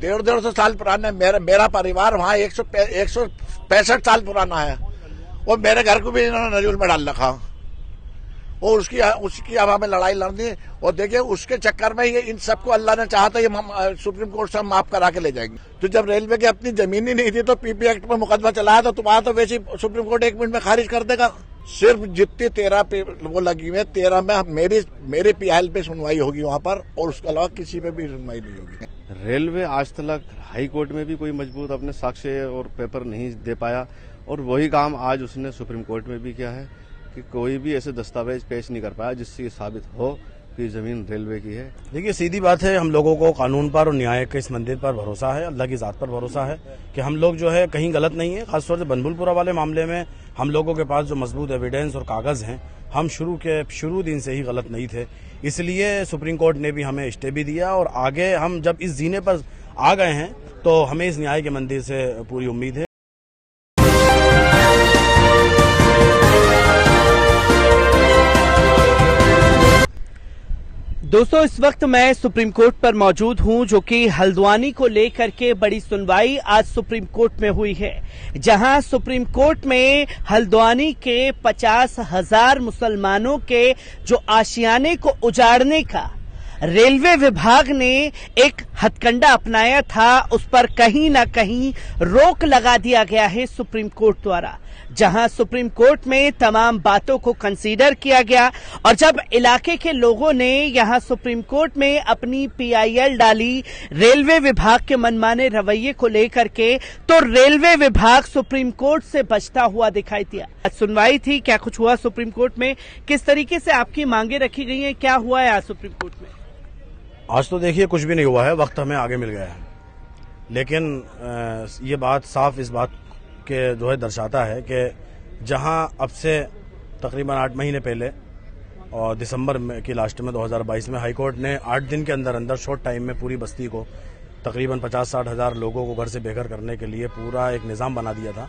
150 साल पुराना मेरा परिवार वहाँ 165 साल पुराना है और मेरे घर को भी इन्होंने नजूल में डाल रखा और उसकी अब हमें लड़ाई लड़नी और देखिए उसके चक्कर में ये इन सबको अल्लाह ने चाहा था ये सुप्रीम कोर्ट से हम माफ करा के ले जाएंगे। तो जब रेलवे की अपनी जमीन ही नहीं थी तो पीपी एक्ट में मुकदमा चलाया तो तुम्हारा तो वैसे सुप्रीम कोर्ट 1 मिनट में खारिज कर देगा। सिर्फ जितनी 13 पे वो लगी हुई है 13 में मेरी पीएल पे सुनवाई होगी वहाँ पर और उसके अलावा किसी पे भी सुनवाई नहीं होगी। रेलवे आज तक हाई कोर्ट में भी कोई मजबूत अपने साक्ष्य और पेपर नहीं दे पाया और वही काम आज उसने सुप्रीम कोर्ट में भी किया है कि कोई भी ऐसे दस्तावेज पेश नहीं कर पाया जिससे ये साबित हो कि जमीन रेलवे की है। देखिए सीधी बात है, हम लोगों को कानून पर और न्याय के इस मंदिर पर भरोसा है, अल्लाह की जात पर भरोसा है कि हम लोग जो है कहीं गलत नहीं है। खासतौर से बनभूलपुरा वाले मामले में हम लोगों के पास जो मजबूत एविडेंस और कागज हैं, हम शुरू दिन से ही गलत नहीं थे। इसलिए सुप्रीम कोर्ट ने भी हमें स्टे भी दिया और आगे हम जब इस जीने पर आ गए हैं तो हमें इस न्याय के मंदिर से पूरी उम्मीद है। दोस्तों, इस वक्त मैं सुप्रीम कोर्ट पर मौजूद हूं, जो कि हल्द्वानी को लेकर के बड़ी सुनवाई आज सुप्रीम कोर्ट में हुई है, जहां सुप्रीम कोर्ट में हल्द्वानी के 50,000 मुसलमानों के जो आशियाने को उजाड़ने का रेलवे विभाग ने एक हथकंडा अपनाया था, उस पर कहीं ना कहीं रोक लगा दिया गया है सुप्रीम कोर्ट द्वारा, जहां सुप्रीम कोर्ट में तमाम बातों को कंसीडर किया गया। और जब इलाके के लोगों ने यहां सुप्रीम कोर्ट में अपनी पीआईएल डाली रेलवे विभाग के मनमाने रवैये को लेकर के, तो रेलवे विभाग सुप्रीम कोर्ट से बचता हुआ दिखाई दिया। आज सुनवाई थी, क्या कुछ हुआ सुप्रीम कोर्ट में, किस तरीके से आपकी मांगे रखी गई हैं, क्या हुआ है आज सुप्रीम कोर्ट में? आज तो देखिए कुछ भी नहीं हुआ है, वक्त हमें आगे मिल गया है, लेकिन ये बात साफ इस बात के जो है दर्शाता है कि जहां अब से तकरीबन 8 महीने पहले और दिसंबर में की लास्ट में 2022 में हाई कोर्ट ने 8 दिन के अंदर शॉर्ट टाइम में पूरी बस्ती को तकरीबन 50-60 हज़ार लोगों को घर से बेघर करने के लिए पूरा एक निज़ाम बना दिया था।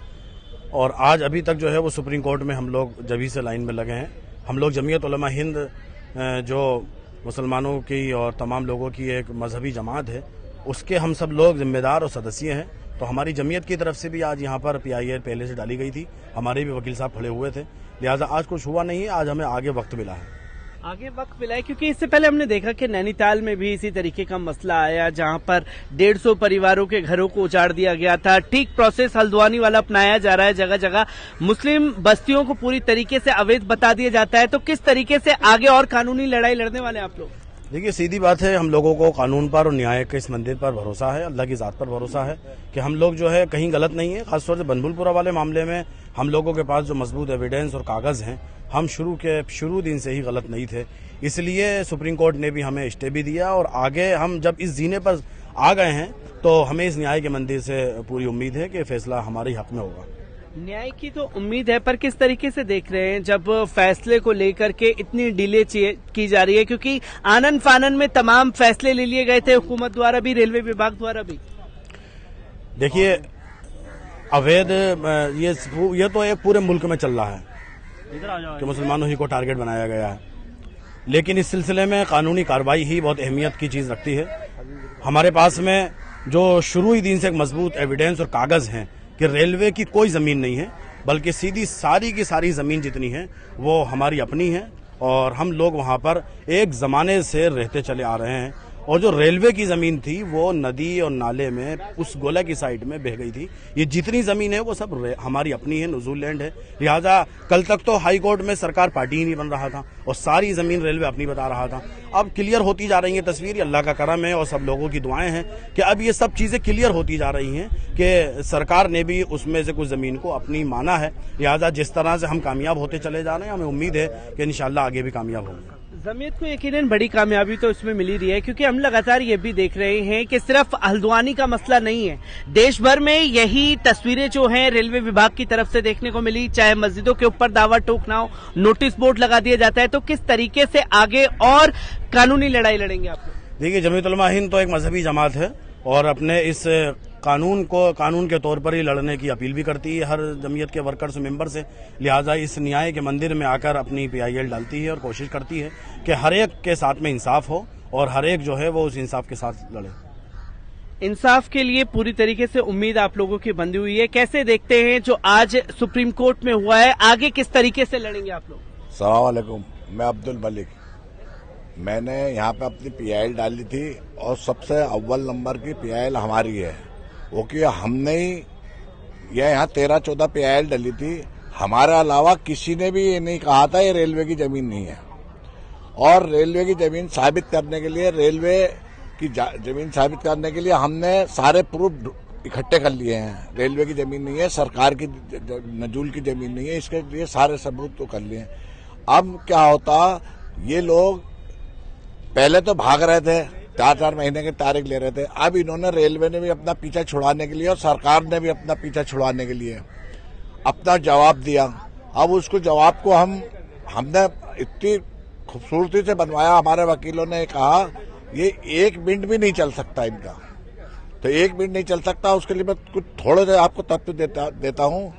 और आज अभी तक जो है वो सुप्रीम कोर्ट में हम लोग जभी से लाइन में लगे हैं। हम लोग जमीयत उलमा हिंद जो मुसलमानों की और तमाम लोगों की एक मजहबी जमात है, उसके हम सब लोग जिम्मेदार और सदस्य हैं। तो हमारी जमीयत की तरफ से भी आज यहाँ पर पीआईएल पहले से डाली गई थी, हमारे भी वकील साहब खड़े हुए थे, लिहाजा आज कुछ हुआ नहीं है, आज हमें आगे वक्त मिला है। आगे वक्त मिला है क्योंकि इससे पहले हमने देखा कि नैनीताल में भी इसी तरीके का मसला आया, जहां पर 150 परिवारों के घरों को उजाड़ दिया गया था। ठीक प्रोसेस हल्द्वानी वाला अपनाया जा रहा है, जगह जगह मुस्लिम बस्तियों को पूरी तरीके से अवैध बता दिया जाता है। तो किस तरीके से आगे और कानूनी लड़ाई लड़ने वाले आप लोग? देखिए सीधी बात है, हम लोगों को कानून पर और न्याय के इस मंदिर पर भरोसा है, अल्लाह की जात पर भरोसा है कि हम लोग जो है कहीं गलत नहीं है। खासतौर से बनभूलपुरा वाले मामले में हम लोगों के पास जो मजबूत एविडेंस और कागज हैं, हम शुरू दिन से ही गलत नहीं थे। इसलिए सुप्रीम कोर्ट ने भी हमें स्टे भी दिया और आगे हम जब इस जीने पर आ गए हैं तो हमें इस न्याय के मंदिर से पूरी उम्मीद है कि फैसला हमारे हक में होगा। न्याय की तो उम्मीद है, पर किस तरीके से देख रहे हैं जब फैसले को लेकर के इतनी डिले की जा रही है, क्योंकि आनन फानन में तमाम फैसले ले लिए गए थे हुकूमत द्वारा भी, रेलवे विभाग द्वारा भी। देखिए अवैध ये तो एक पूरे मुल्क में चल रहा है कि मुसलमानों ही को टारगेट बनाया गया है, लेकिन इस सिलसिले में कानूनी कार्रवाई ही बहुत अहमियत की चीज रखती है। हमारे पास में जो शुरू ही दिन से एक मजबूत एविडेंस और कागज हैं कि रेलवे की कोई जमीन नहीं है, बल्कि सीधी सारी की सारी जमीन जितनी है वो हमारी अपनी है और हम लोग वहां पर एक जमाने से रहते चले आ रहे हैं। और जो रेलवे की जमीन थी वो नदी और नाले में उस गोला की साइड में बह गई थी। ये जितनी जमीन है वो सब हमारी अपनी है, नजूल लैंड है। लिहाजा कल तक तो हाई कोर्ट में सरकार पार्टी ही नहीं बन रहा था और सारी जमीन रेलवे अपनी बता रहा था। अब क्लियर होती जा रही है तस्वीर, अल्लाह का करम है और सब लोगों की दुआएं हैं कि अब ये सब चीजें क्लियर होती जा रही हैं कि सरकार ने भी उसमें से कुछ जमीन को अपनी माना है। लिहाजा जिस तरह से हम कामयाब होते चले जा रहे हैं, हमें उम्मीद है कि इंशाल्लाह आगे भी कामयाब होंगे। जमीयत को यकीनन बड़ी कामयाबी तो इसमें मिली रही है, क्योंकि हम लगातार ये भी देख रहे हैं कि सिर्फ हल्द्वानी का मसला नहीं है, देश भर में यही तस्वीरें जो हैं रेलवे विभाग की तरफ से देखने को मिली। चाहे मस्जिदों के ऊपर दावा टोकना हो, नोटिस बोर्ड लगा दिया जाता है। तो किस तरीके से आगे और कानूनी लड़ाई लड़ेंगे आप लोग? देखिए जमीयत उलमा हिंद तो एक मजहबी जमात है और अपने इस कानून के तौर पर ही लड़ने की अपील भी करती है हर जमीयत के वर्कर्स और मेंबर से। लिहाजा इस न्याय के मंदिर में आकर अपनी पीआईएल डालती है और कोशिश करती है कि हर एक के साथ में इंसाफ हो और हर एक जो है वो उस इंसाफ के साथ लड़े। इंसाफ के लिए पूरी तरीके से उम्मीद आप लोगों की बंधी हुई है। कैसे देखते हैं जो आज सुप्रीम कोर्ट में हुआ है, आगे किस तरीके से लड़ेंगे आप लोग? अस्सलाम वालेकुम, मैं अब्दुल मलिक। मैंने यहाँ पे अपनी PIL डाली थी और सबसे अव्वल नंबर की PIL हमारी है, वो कि हमने ही यहाँ 13-14 PIL डाली थी। हमारे अलावा किसी ने भी ये नहीं कहा था ये रेलवे की जमीन नहीं है। और रेलवे की जमीन साबित करने के लिए, रेलवे की जमीन साबित करने के लिए हमने सारे प्रूफ इकट्ठे कर लिए हैं। रेलवे की जमीन नहीं है, सरकार की नजूल की जमीन नहीं है, इसके लिए सारे सबूत तो कर लिए। अब क्या होता, ये लोग पहले तो भाग रहे थे, 4-4 महीने की तारीख ले रहे थे। अब इन्होंने, रेलवे ने भी अपना पीछा छुड़ाने के लिए और सरकार ने भी अपना पीछा छुड़ाने के लिए अपना जवाब दिया। अब उसको जवाब को हमने इतनी खूबसूरती से बनवाया। हमारे वकीलों ने कहा ये 1 मिनट भी नहीं चल सकता इनका, तो 1 मिनट नहीं चल सकता। उसके लिए मैं कुछ थोड़े से आपको तथ्य देता हूं।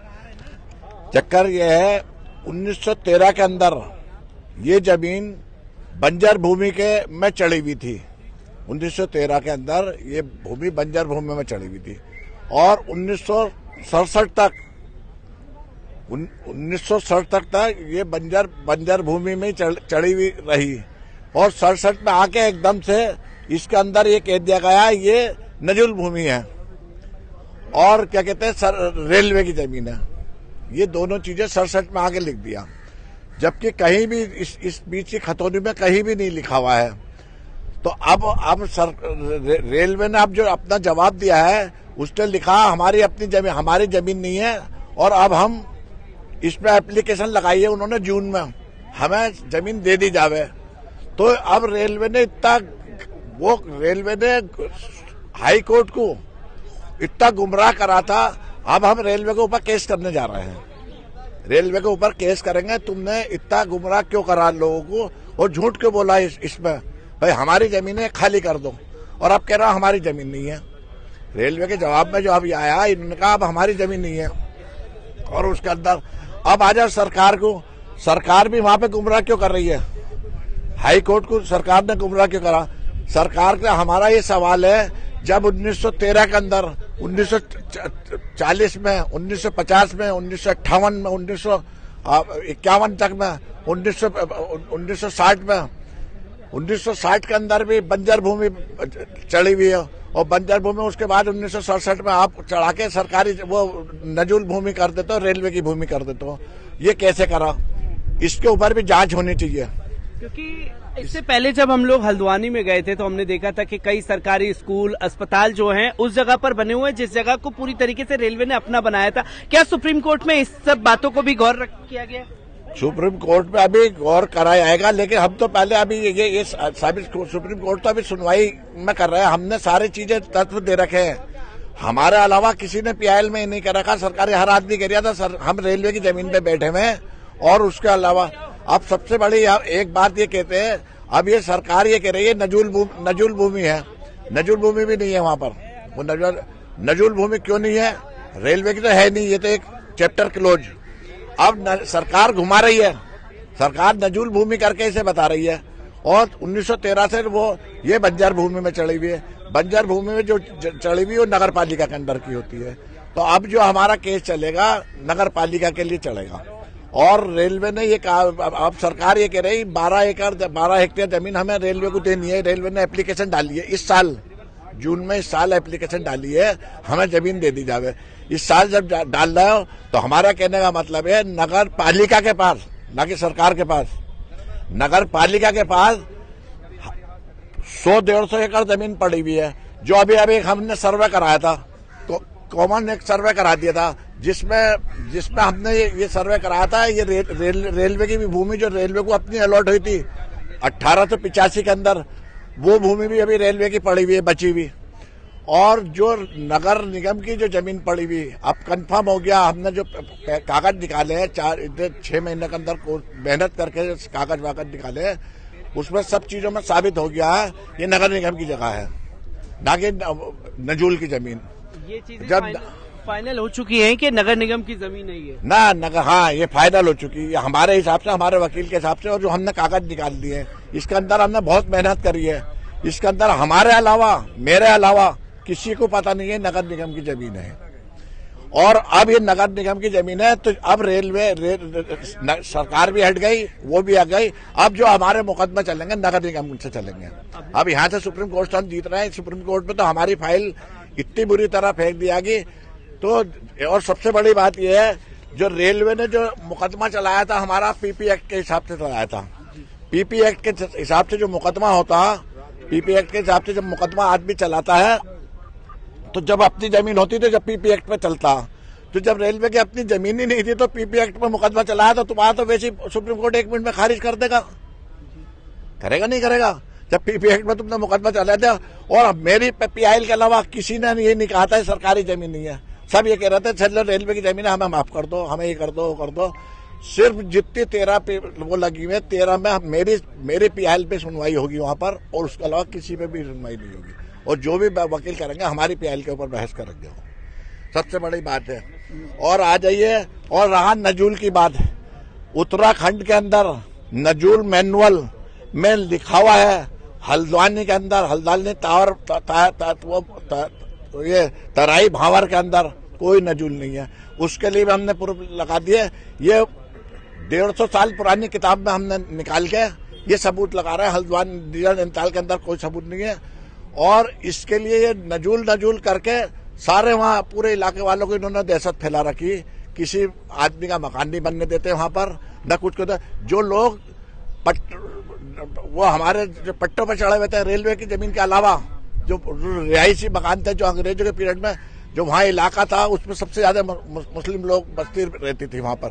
चक्कर ये है, 1913 के अंदर ये जमीन बंजर भूमि के में चढ़ी हुई थी। 1913 के अंदर ये भूमि बंजर भूमि में चढ़ी हुई थी और 1967 तक ये बंजर भूमि में चढ़ी हुई रही। और 67 में आके एकदम से इसके अंदर ये कह दिया गया ये नजुल भूमि है और क्या कहते हैं रेलवे की जमीन है। ये दोनों चीजें 67 में आके लिख दिया, जबकि कहीं भी इस बीच की खतौनी में कहीं भी नहीं लिखा हुआ है। तो अब रेलवे ने अब जो अपना जवाब दिया है, उसने लिखा हमारी अपनी जमीन, हमारी जमीन नहीं है और अब हम इस पे एप्लीकेशन लगाई है उन्होंने जून में, हमें जमीन दे दी जावे। तो अब रेलवे ने हाई कोर्ट को इतना गुमराह करा था। अब हम रेलवे के ऊपर केस करने जा रहे हैं, रेलवे के ऊपर केस करेंगे। तुमने इतना गुमराह क्यों करा लोगों को और झूठ क्यों बोला इसमें? भाई हमारी जमीनें खाली कर दो, और अब कह रहा हमारी जमीन नहीं है। रेलवे के जवाब में जो अब आया, इन्होंने कहा अब हमारी जमीन नहीं है। और उसके अंदर अब आ जाओ सरकार को, सरकार भी वहां पे गुमराह क्यों कर रही है? हाई कोर्ट को सरकार ने गुमराह क्यों करा? सरकार का हमारा ये सवाल है, जब 1913 के अंदर 1940 में, 1950 में, 1958 में, 1951 तक में, 1960 में, 1960 के अंदर भी बंजर भूमि चढ़ी हुई है और बंजर भूमि उसके बाद 1967 में आप चढ़ा के सरकारी वो नजुल भूमि कर देते हो, रेलवे की भूमि कर देते हो। ये कैसे करा? इसके ऊपर भी जांच होनी चाहिए। क्योंकि इससे पहले जब हम लोग हल्द्वानी में गए थे तो हमने देखा था कि कई सरकारी स्कूल, अस्पताल जो हैं उस जगह पर बने हुए हैं जिस जगह को पूरी तरीके से रेलवे ने अपना बनाया था। क्या सुप्रीम कोर्ट में इस सब बातों को भी गौर किया गया? सुप्रीम कोर्ट में अभी गौर करा जाएगा, लेकिन हम तो पहले अभी ये साबित, सुप्रीम कोर्ट तो अभी सुनवाई में कर रहा है। हमने सारी चीजें तत्व दे रखे हैं। हमारे अलावा किसी ने PIL में नहीं कर रखा, सरकारी हर आदमी कह रहा था सर हम रेलवे की जमीन पे बैठे हुए हैं। और उसके अलावा अब सबसे बड़ी एक बात ये कहते हैं, अब ये सरकार ये कह रही है नजुल भूमि है। नजुल भूमि भी नहीं है वहां पर। वो नजुल भूमि क्यों नहीं है? रेलवे की तो है नहीं, ये तो एक चैप्टर क्लोज। अब सरकार घुमा रही है, सरकार नजुल भूमि करके इसे बता रही है। और 1913 से वो ये बंजर भूमि में चढ़ी हुई है। बंजर भूमि में जो चढ़ी हुई वो नगर पालिका के अंदर की होती है। तो अब जो हमारा केस चलेगा नगर पालिका के लिए चलेगा। और रेलवे ने ये कहा, अब सरकार ये कह रही 12 हेक्टेयर जमीन हमें रेलवे को देनी है। रेलवे ने एप्लीकेशन डाली है इस साल जून में, इस साल एप्लीकेशन डाली है हमें जमीन दे दी जावे। इस साल जब डाल रहे हो तो हमारा कहने का मतलब है नगर पालिका के पास, ना कि सरकार के पास, नगर पालिका के पास 100-150 एकड़ जमीन पड़ी हुई है। जो अभी हमने सर्वे कराया था, कॉमन एक सर्वे करा दिया था, जिसमें हमने ये सर्वे कराया था। ये रेलवे की भी भूमि जो रेलवे को अपनी अलॉट हुई थी 1885 के अंदर, वो भूमि भी अभी रेलवे की पड़ी हुई है, बची हुई। और जो नगर निगम की जो जमीन पड़ी हुई, अब कंफर्म हो गया। हमने जो कागज निकाले हैं 6 महीने के अंदर मेहनत करके कागज वागज निकाले, उसमें सब चीजों में साबित हो गया है ये नगर निगम की जगह है, ना कि नजूल की जमीन। ये चीजें जब फाइनल हो चुकी है कि नगर निगम की जमीन है ये ना हाँ, ये फाइनल हो चुकी है हमारे हिसाब से, हमारे वकील के हिसाब से। और जो हमने कागज निकाल दिए, इसके अंदर हमने बहुत मेहनत करी है। इसके अंदर हमारे अलावा, मेरे अलावा किसी को पता नहीं है नगर निगम की जमीन है। और अब ये नगर निगम की जमीन है तो अब सरकार भी हट गई, वो भी आ गई। अब जो हमारे मुकदमे चलेंगे नगर निगम से चलेंगे। अब यहाँ से सुप्रीम कोर्ट से हम जीत रहे हैं, सुप्रीम कोर्ट में तो हमारी फाइल इतनी बुरी तरह फेंक दिया गई। तो और सबसे बड़ी बात यह है, जो रेलवे ने जो मुकदमा चलाया था हमारा पीपी एक्ट के हिसाब से चलाया था। पीपी एक्ट के हिसाब से जो मुकदमा होता, पीपी एक्ट के हिसाब से जब मुकदमा आदमी चलाता है तो जब अपनी जमीन होती तो जब पीपी एक्ट पे चलता, तो जब रेलवे की अपनी जमीन ही नहीं थी तो पीपी एक्ट पे मुकदमा चलाया तो तुम्हारा तो वैसे सुप्रीम कोर्ट 1 मिनट में खारिज कर देगा। करेगा नहीं करेगा? जब पीपी एक्ट में तुमने मुकदमा चला दिया। और मेरी पीआईएल के अलावा किसी ने ये नहीं कहा था सरकारी जमीन नहीं है। सब ये कह रहे थे चलो रेलवे की जमीन है, हमें माफ कर दो, हमें ये कर दो, वो कर दो। सिर्फ जितनी 13 वो लगी हुई है, 13 में मेरी पीआईएल पे सुनवाई होगी वहां पर, और उसके अलावा किसी पे भी सुनवाई नहीं होगी। और जो भी वकील करेंगे हमारी पीआईएल के ऊपर बहस करेंगे, वो सबसे बड़ी बात है। और आ जाइए, और रहा नजूल की बात, उत्तराखंड के अंदर नजूल मैनुअल में लिखा हुआ है, हल्द्वानी के अंदर, हल्द्वानी ये तराई भावर के अंदर कोई नजूल नहीं है। उसके लिए भी हमने प्रूफ लगा दिए। ये 150 साल पुरानी किताब में हमने निकाल के ये सबूत लगा रहे हैं, हल्द्वानी जिला नैनीताल के अंदर कोई सबूत नहीं है। और इसके लिए ये नजूल करके सारे वहाँ पूरे इलाके वालों को इन्होंने दहशत फैला रखी। किसी आदमी का मकान नहीं बनने देते वहां पर, न कुछ को। जो लोग वो हमारे जो पट्टों पर चढ़े हुए थे रेलवे की जमीन के अलावा, जो रिहायशी मकान थे जो अंग्रेजों के पीरियड में जो वहाँ इलाका था, उसमें सबसे ज्यादा मुस्लिम लोग बस्ती रहती थी वहां पर।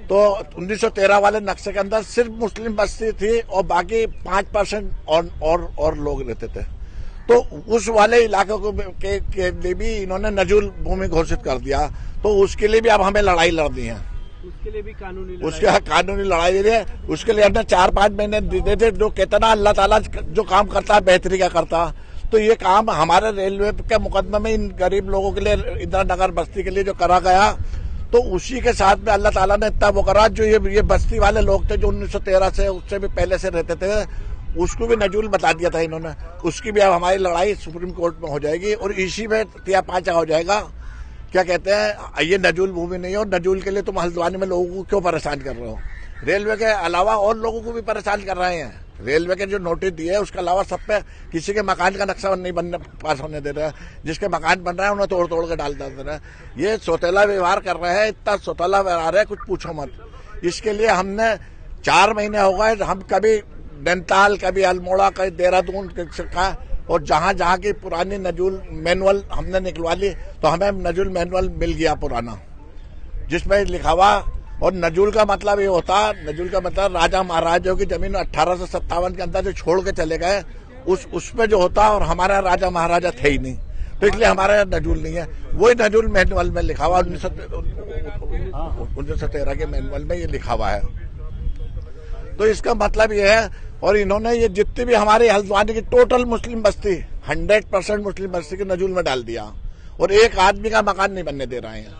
तो 1913 वाले नक्शे के अंदर सिर्फ मुस्लिम बस्ती थी और बाकी 5% और लोग रहते थे। तो उस वाले इलाकों को के लिए भी इन्होंने नजूल भूमि घोषित कर दिया। तो उसके लिए भी अब हमें लड़ाई लड़नी है, उसके लिए भी कानूनी लड़ाई दे रही है। उसके लिए हमने 4-5 महीने दे थे। जो कितना अल्लाह ताला जो काम करता है बेहतरी का करता, तो ये काम हमारे रेलवे के मुकदमे में इन गरीब लोगों के लिए, इंदिरा नगर बस्ती के लिए जो करा गया, तो उसी के साथ में अल्लाह ताला ने इतना वो करा। जो ये बस्ती वाले लोग थे जो 1913 से उससे भी पहले से रहते थे, उसको भी नजूल बता दिया था इन्होंने। उसकी भी अब हमारी लड़ाई सुप्रीम कोर्ट में हो जाएगी और इसी में तिया पांचा हो जाएगा। क्या कहते हैं, ये नजूल भूमि नहीं हो, नजूल के लिए तुम हल्द्वानी में लोगों को क्यों परेशान कर रहे हो? रेलवे के अलावा और लोगों को भी परेशान कर रहे हैं। रेलवे के जो नोटिस दिए उसके अलावा सब पे किसी के मकान का नक्शा नहीं बनने पास होने दे रहे हैं। जिसके मकान बन रहा है उन्हें तोड़ के डाल दे रहे हैं। ये सौतेला व्यवहार कर रहे हैं, इतना सौतेला व्यवहार है कुछ पूछो मत। इसके लिए हमने 4 महीने हो गए, हम कभी नैनीताल, कभी अल्मोड़ा, कभी देहरादून का, और जहां की पुरानी नजूल मैनुअल हमने निकलवा ली तो हमें नजूल मैनुअल मिल गया पुराना, जिसमें लिखा हुआ। और नजूल का मतलब ये होता, नजूल का मतलब राजा महाराजाओं की जमीन 1857 के अंदर जो छोड़ के चले गए उसमें जो होता, और हमारा राजा महाराजा थे ही नहीं, तो इसलिए हमारा नजूल नहीं है। वही नजूल मैनुअल में लिखा हुआ, 1913 के मैनुअल में ये लिखा हुआ है। तो इसका मतलब ये है। और इन्होंने ये जितनी भी हमारी हल्द्वानी की टोटल मुस्लिम बस्ती 100% मुस्लिम बस्ती के नजूल में डाल दिया, और एक आदमी का मकान नहीं बनने दे रहे हैं।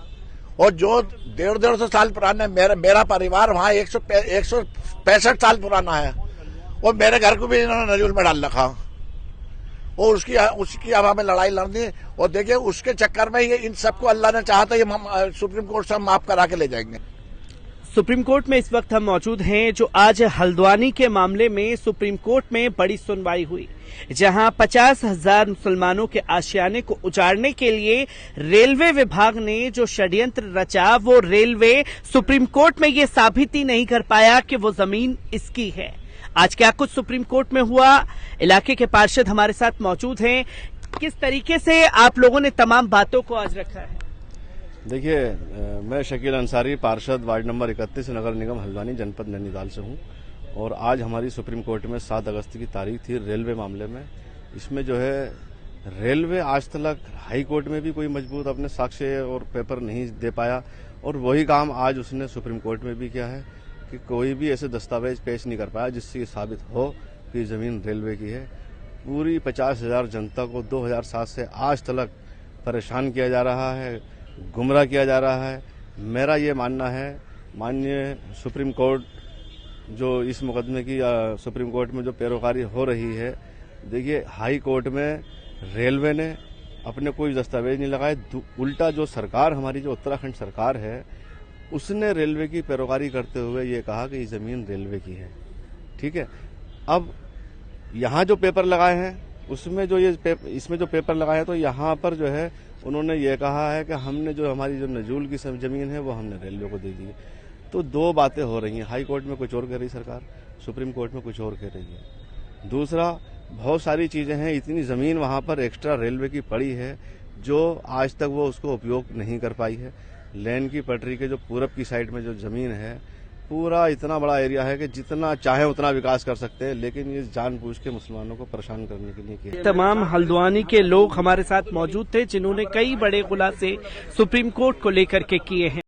और जो 150 साल पुराना, मेरा परिवार वहाँ 165 साल पुराना है, और मेरे घर को भी इन्होंने नजूल में डाल रखा। और उसकी अब हमें लड़ाई लड़नी। और देखिए उसके चक्कर में ये इन सबको अल्लाह ने चाहा था ये सुप्रीम कोर्ट से हम माफ करा के ले जाएंगे। सुप्रीम कोर्ट में इस वक्त हम मौजूद हैं, जो आज हल्द्वानी के मामले में सुप्रीम कोर्ट में बड़ी सुनवाई हुई, जहां 50,000 मुसलमानों के आशियाने को उजाड़ने के लिए रेलवे विभाग ने जो षड्यंत्र रचा, वो रेलवे सुप्रीम कोर्ट में ये साबित ही नहीं कर पाया कि वो जमीन इसकी है। आज क्या कुछ सुप्रीम कोर्ट में हुआ, इलाके के पार्षद हमारे साथ मौजूद हैं। किस तरीके से आप लोगों ने तमाम बातों को आज रखा है? देखिए, मैं शकील अंसारी, पार्षद वार्ड नंबर 31 नगर निगम हल्द्वानी जनपद नैनीताल से हूं। और आज हमारी सुप्रीम कोर्ट में 7 अगस्त की तारीख थी रेलवे मामले में। इसमें जो है रेलवे आज तक हाई कोर्ट में भी कोई मजबूत अपने साक्ष्य और पेपर नहीं दे पाया, और वही काम आज उसने सुप्रीम कोर्ट में भी किया है कि कोई भी ऐसे दस्तावेज पेश नहीं कर पाया जिससे ये साबित हो कि जमीन रेलवे की है। पूरी 50,000 जनता को 2007 से आज तक परेशान किया जा रहा है, गुमराह किया जा रहा है। मेरा ये मानना है, माननीय सुप्रीम कोर्ट जो इस मुकदमे की सुप्रीम कोर्ट में जो पैरोकारी हो रही है, देखिए हाई कोर्ट में रेलवे ने अपने कोई दस्तावेज नहीं लगाए। उल्टा जो सरकार हमारी, जो उत्तराखंड सरकार है, उसने रेलवे की पैरोकारी करते हुए ये कहा कि ये जमीन रेलवे की है। ठीक है, अब यहाँ जो पेपर लगाए हैं उसमें जो इसमें जो पेपर लगाए हैं, तो यहाँ पर जो है उन्होंने ये कहा है कि हमने जो हमारी जो नजूल की जमीन है वो हमने रेलवे को दे दी है। तो दो बातें हो रही हैं, हाई कोर्ट में कुछ और कह रही सरकार, सुप्रीम कोर्ट में कुछ और कह रही है। दूसरा, बहुत सारी चीजें हैं, इतनी जमीन वहां पर एक्स्ट्रा रेलवे की पड़ी है जो आज तक वो उसको उपयोग नहीं कर पाई है। लेन की पटरी के जो पूरब की साइड में जो जमीन है, पूरा इतना बड़ा एरिया है कि जितना चाहे उतना विकास कर सकते हैं, लेकिन ये जानबूझ के मुसलमानों को परेशान करने के लिए किया। तमाम हल्द्वानी के लोग हमारे साथ मौजूद थे जिन्होंने कई बड़े खुलासे सुप्रीम कोर्ट को लेकर के किए हैं।